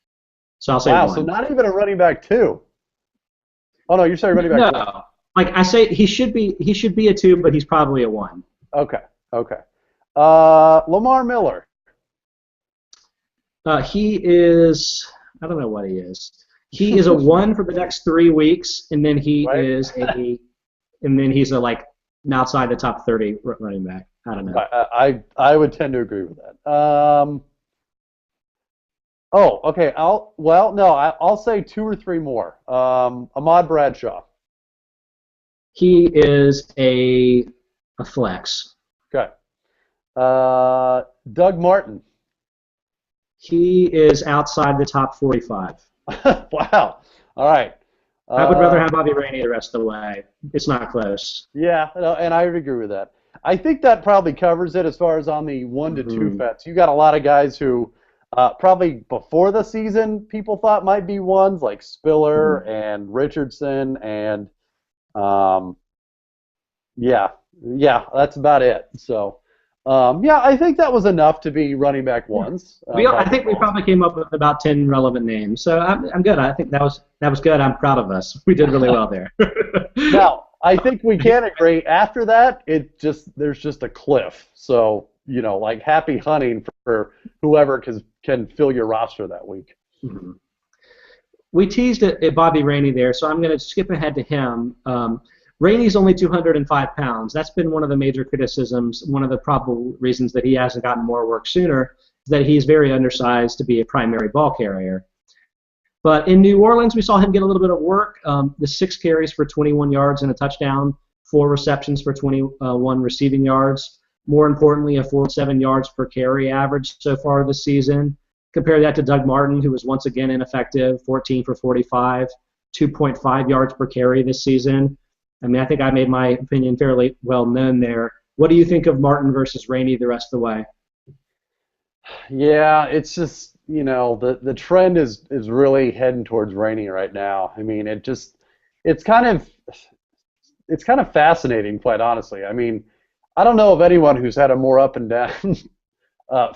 So I'll say 1. So not even a running back 2. Oh, no, you're saying running back 2. No. Like I say, he should be a 2, but he's probably a 1. Okay. Lamar Miller. He is. I don't know what he is. He is a 1 for the next 3 weeks, and then he's an outside the top 30 running back. I don't know. I would tend to agree with that. Oh, okay. I'll say two or three more. Ahmad Bradshaw. He is a flex. Okay. Doug Martin. He is outside the top 45. Wow. All right. I would rather have Bobby Rainey the rest of the way. It's not close. Yeah, no, and I would agree with that. I think that probably covers it as far as on the 1 to 2 vets. You got a lot of guys who probably before the season people thought might be ones like Spiller and Richardson and yeah, that's about it. So I think that was enough to be running back ones. I think we probably came up with about 10 relevant names. So I'm good. I think that was good. I'm proud of us. We did really well there. Now, I think we can agree. After that, there's just a cliff. So, like happy hunting for whoever can fill your roster that week. Mm-hmm. We teased at Bobby Rainey there, so I'm going to skip ahead to him. Rainey's only 205 pounds. That's been one of the major criticisms, one of the probable reasons that he hasn't gotten more work sooner, is that he's very undersized to be a primary ball carrier. But in New Orleans, we saw him get a little bit of work. The 6 carries for 21 yards and a touchdown, 4 receptions for 21 receiving yards. More importantly, a 47 yards per carry average so far this season. Compare that to Doug Martin, who was once again ineffective, 14 for 45, 2.5 yards per carry this season. I mean, I think I made my opinion fairly well known there. What do you think of Martin versus Rainey the rest of the way? Yeah, it's just, the trend is really heading towards Rainey right now. I mean, it's kind of fascinating, quite honestly. I mean, I don't know of anyone who's had a more up and down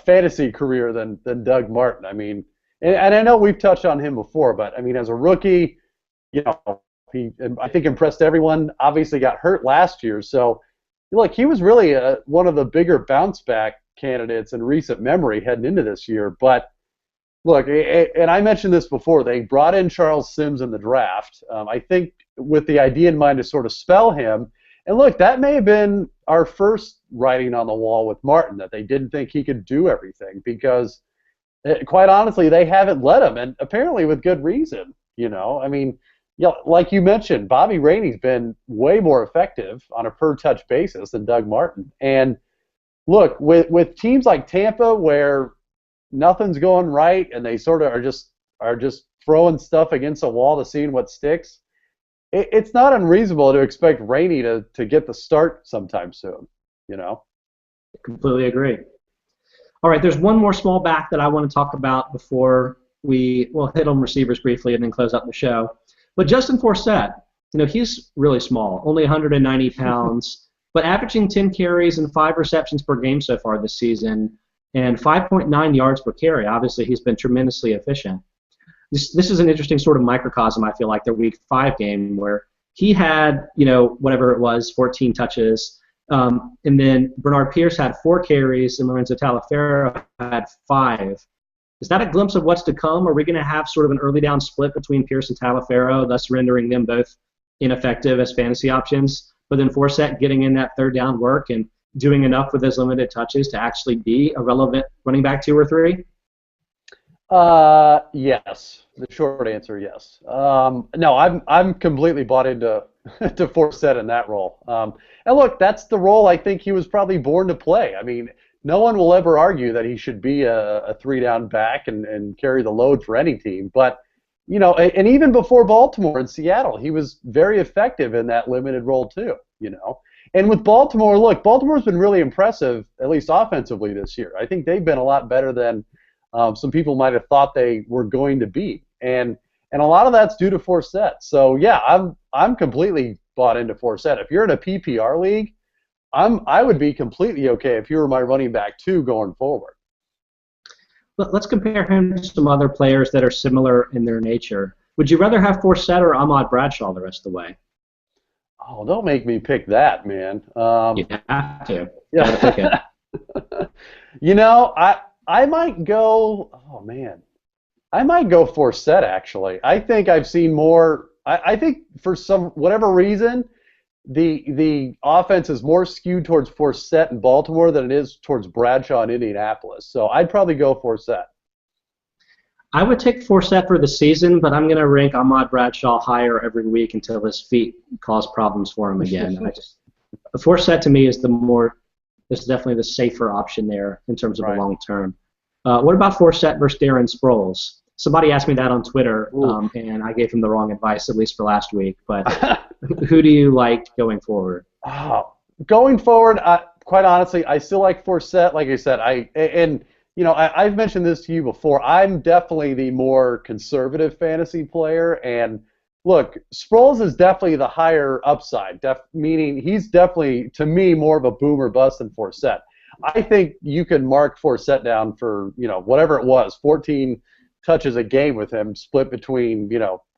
fantasy career than Doug Martin. I mean, and I know we've touched on him before, but I mean, as a rookie, he, I think, impressed everyone. Obviously got hurt last year. So, look, he was really one of the bigger bounce back candidates in recent memory heading into this year. But, look, and I mentioned this before, they brought in Charles Sims in the draft, I think with the idea in mind to sort of spell him. And, look, that may have been our first writing on the wall with Martin, that they didn't think he could do everything because, quite honestly, they haven't let him, and apparently with good reason. I mean, like you mentioned, Bobby Rainey's been way more effective on a per-touch basis than Doug Martin. And look, with teams like Tampa where nothing's going right and they sort of are just throwing stuff against a wall to see what sticks, it's not unreasonable to expect Rainey to get the start sometime soon. Completely agree. All right, there's one more small back that I want to talk about before we'll hit on receivers briefly and then close up the show. But Justin Forsett, he's really small, only 190 pounds, but averaging 10 carries and 5 receptions per game so far this season and 5.9 yards per carry. Obviously, he's been tremendously efficient. This is an interesting sort of microcosm, I feel like, their Week 5 game where he had, whatever it was, 14 touches, and then Bernard Pierce had 4 carries and Lorenzo Taliaferro had 5. Is that a glimpse of what's to come? Are we going to have sort of an early down split between Pierce and Taliaferro, thus rendering them both ineffective as fantasy options, but then Forsett getting in that third down work and doing enough with his limited touches to actually be a relevant running back 2 or 3? Yes. The short answer, yes. No, I'm completely bought into to Forsett in that role. And look, that's the role I think he was probably born to play. I mean, no one will ever argue that he should be a 3-down back and carry the load for any team. But, and even before Baltimore and Seattle, he was very effective in that limited role too, And with Baltimore, look, Baltimore's been really impressive, at least offensively this year. I think they've been a lot better than some people might have thought they were going to be. And a lot of that's due to Forsett. So, yeah, I'm completely bought into Forsett. If you're in a PPR league, I would be completely okay if you were my running back 2 going forward. Let's compare him to some other players that are similar in their nature. Would you rather have Forsett or Ahmad Bradshaw the rest of the way? Oh, don't make me pick that, man. You have to. Yeah. You gotta pick it. I might go. Oh man, I might go Forsett actually. I think I've seen more. I think for some whatever reason, the offense is more skewed towards Forsett in Baltimore than it is towards Bradshaw in Indianapolis. So I'd probably go Forsett. I would take Forsett for the season, but I'm going to rank Ahmad Bradshaw higher every week until his feet cause problems for him again. Forsett to me is definitely the safer option there in terms of the long term. What about Forsett versus Darren Sproles? Somebody asked me that on Twitter, and I gave him the wrong advice, at least for last week. But who do you like going forward? Going forward, quite honestly, I still like Forsett. Like I said, I've mentioned this to you before. I'm definitely the more conservative fantasy player, and look, Sproles is definitely the higher upside, meaning he's definitely, to me, more of a boom or bust than Forsett. I think you can mark Forsett down for, whatever it was, 14 touches a game with him, split between,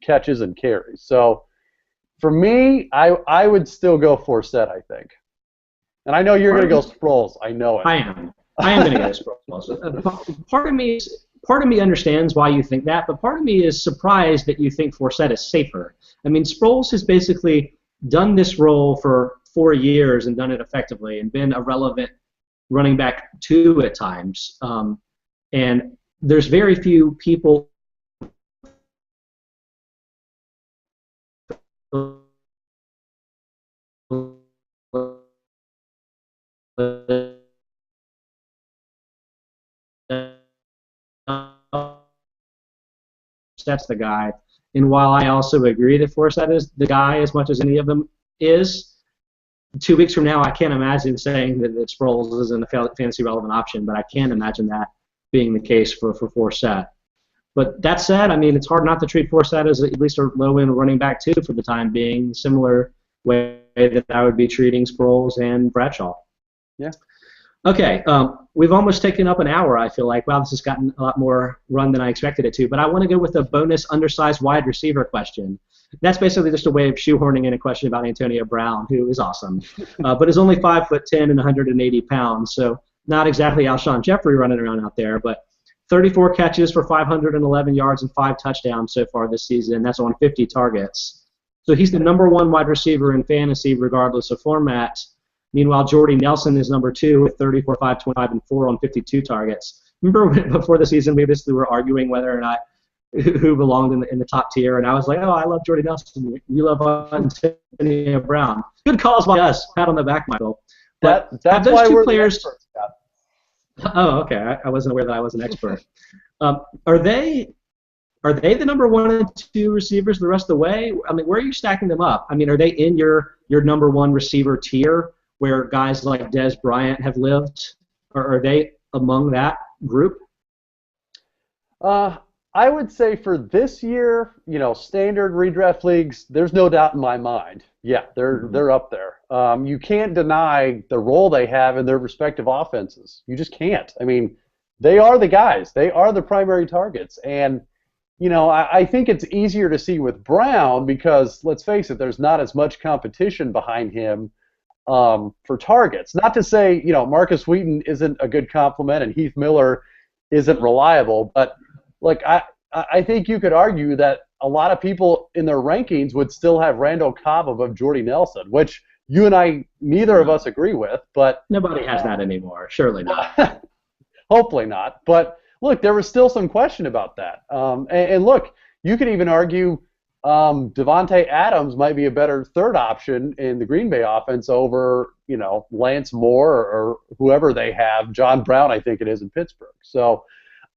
catches and carries. So for me, I would still go Forsett, I think. And I know you're going to go Sproles. I know it. I am going to go Sproles. Part of me understands why you think that, but part of me is surprised that you think Forsett is safer. I mean, Sproles has basically done this role for 4 years and done it effectively and been a relevant running back 2 at times. And there's very few people that's the guy. And while I also agree that Forsett is the guy as much as any of them is, 2 weeks from now I can't imagine saying that Sproles isn't a fantasy relevant option, but I can imagine that being the case for Forsett. But that said, I mean, it's hard not to treat Forsett as at least a low-end running back too for the time being, similar way that I would be treating Sproles and Bradshaw. Yeah. Okay, we've almost taken up an hour, I feel like. Wow, this has gotten a lot more run than I expected it to. But I want to go with a bonus undersized wide receiver question. That's basically just a way of shoehorning in a question about Antonio Brown, who is awesome, but is only 5'10" and 180 pounds, so not exactly Alshon Jeffrey running around out there, but 34 catches for 511 yards and 5 touchdowns so far this season. That's on 50 targets. So he's the #1 wide receiver in fantasy regardless of format. Meanwhile, Jordy Nelson is #2 with 34, 5, 25, and 4 on 52 targets. Remember before the season we basically were arguing whether or not who belonged in the top tier, and I was like, oh, I love Jordy Nelson. You love Antonio Brown. Good calls by us. Pat on the back, Michael. But that's those why two we're players. The experts, Scott. Oh, okay. I wasn't aware that I was an expert. Are they the #1 and 2 receivers the rest of the way? I mean, where are you stacking them up? I mean, are they in your #1 receiver tier where guys like Des Bryant have lived, or are they among that group? I would say for this year, standard redraft leagues, there's no doubt in my mind. Yeah, they're up there. You can't deny the role they have in their respective offenses. You just can't. I mean, they are the guys. They are the primary targets. And, I think it's easier to see with Brown because, let's face it, there's not as much competition behind him for targets. Not to say, Marcus Wheaton isn't a good complement and Heath Miller isn't reliable, but look, I think you could argue that a lot of people in their rankings would still have Randall Cobb above Jordy Nelson, which you and I, neither of us agree with. But nobody has that anymore. Surely not. Hopefully not. But look, there was still some question about that. And look, you could even argue Devontae Adams might be a better third option in the Green Bay offense over, Lance Moore or whoever they have. John Brown, I think it is, in Pittsburgh. So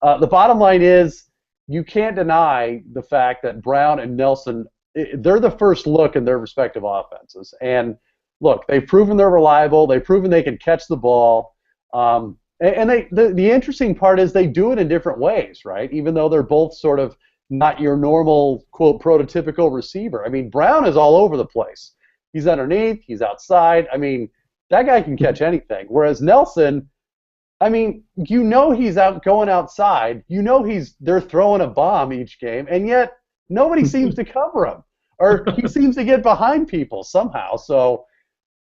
the bottom line is you can't deny the fact that Brown and Nelson, they're the first look in their respective offenses. And look, they've proven they're reliable. They've proven they can catch the ball. And the interesting part is they do it in different ways, right? Even though they're both sort of not your normal, quote, prototypical receiver. I mean, Brown is all over the place. He's underneath. He's outside. I mean, that guy can catch anything. Whereas Nelson, I mean, he's going outside. They're throwing a bomb each game, and yet nobody seems to cover him, or he seems to get behind people somehow. So,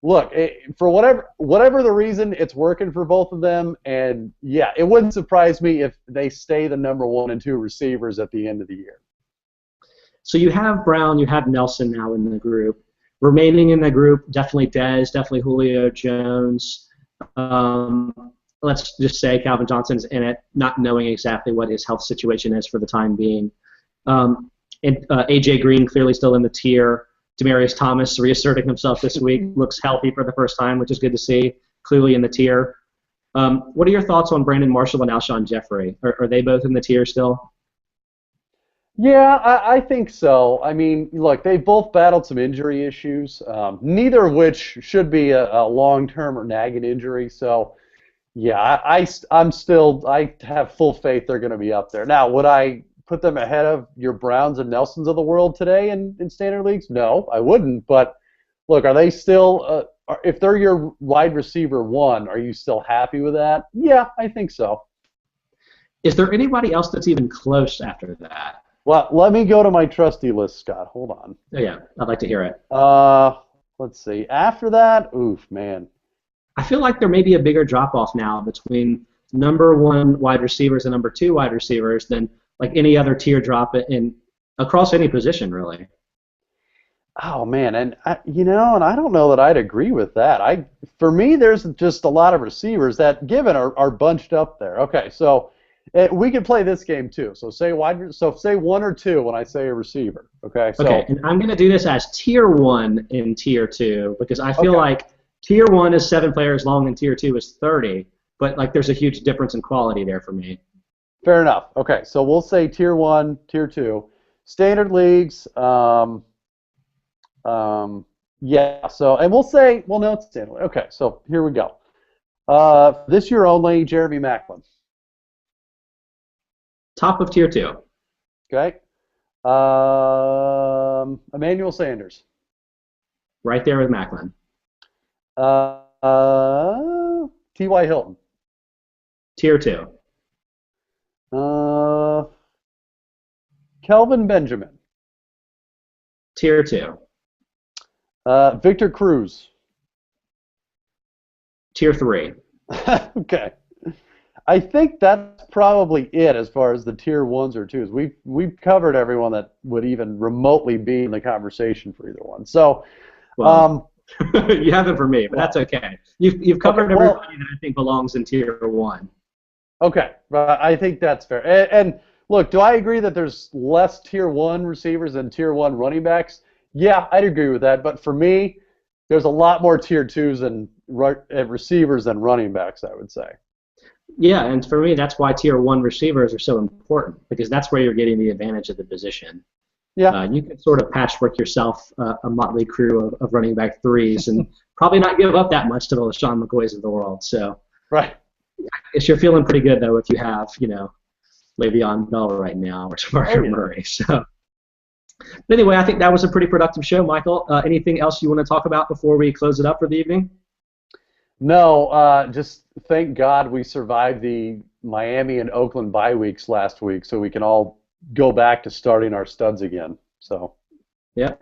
look, for whatever the reason, it's working for both of them, and yeah, it wouldn't surprise me if they stay the #1 and 2 receivers at the end of the year. So you have Brown, you have Nelson now in the group. Remaining in the group, definitely Dez, definitely Julio Jones. Let's just say Calvin Johnson's in it, not knowing exactly what his health situation is for the time being. And A.J. Green clearly still in the tier. Demaryius Thomas reasserting himself this week, looks healthy for the first time, which is good to see, clearly in the tier. What are your thoughts on Brandon Marshall and Alshon Jeffrey? Are they both in the tier still? Yeah, I think so. I mean, look, they both battled some injury issues, neither of which should be a long-term or nagging injury. So, yeah, I have full faith they're going to be up there. Now, would I put them ahead of your Browns and Nelsons of the world today in standard leagues? No, I wouldn't. But, look, are they still if they're your wide receiver one, are you still happy with that? Yeah, I think so. Is there anybody else that's even close after that? Well, let me go to my trusty list, Scott. Hold on. Oh, yeah, I'd like to hear it. Let's see. After that, oof, man. I feel like there may be a bigger drop-off now between number one wide receivers and number two wide receivers than like any other tier drop in across any position, really. Oh, man, and I don't know that I'd agree with that. For me, there's just a lot of receivers that, given, are bunched up there. Okay, so we can play this game too. So say one or two when I say a receiver. Okay. So, okay, and I'm going to do this as tier one in tier two because I feel like tier one is 7 players long and tier two is 30, but like there's a huge difference in quality there for me. Fair enough. Okay, so we'll say tier one, tier two, standard leagues. Yeah. So and we'll say no, it's standard. Okay, so here we go. This year only, Jeremy Maclin. Top of tier two. Okay. Emmanuel Sanders. Right there with Maclin. T.Y. Hilton. Tier two. Kelvin Benjamin. Tier two. Victor Cruz. Tier three. Okay. I think that's probably it as far as the tier ones or twos. We've covered everyone that would even remotely be in the conversation for either one. So, well, you haven't for me, but that's okay. You've covered everybody that I think belongs in tier one. Okay, I think that's fair. And look, do I agree that there's less tier one receivers than tier one running backs? Yeah, I'd agree with that. But for me, there's a lot more tier twos and receivers than running backs, I would say. Yeah, and for me, that's why tier one receivers are so important because that's where you're getting the advantage of the position. Yeah. You can sort of patchwork yourself a motley crew of running back threes and probably not give up that much to the LaShawn McCoys of the world. So, right. I guess you're feeling pretty good though if you have, Le'Veon Bell right now or Mark Murray. So, but anyway, I think that was a pretty productive show, Michael. Anything else you want to talk about before we close it up for the evening? No, just thank God we survived the Miami and Oakland bye weeks last week, so we can all go back to starting our studs again. So. Yeah,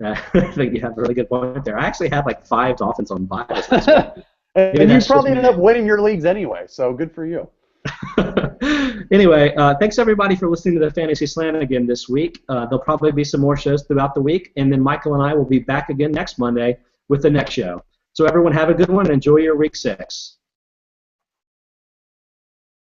I think you have a really good point there. I actually had like 5 Dolphins on buys last week. And you probably ended up winning your leagues anyway, so good for you. Anyway, thanks everybody for listening to the Fantasy Slant again this week. There'll probably be some more shows throughout the week, and then Michael and I will be back again next Monday with the next show. So everyone have a good one and enjoy your week 6.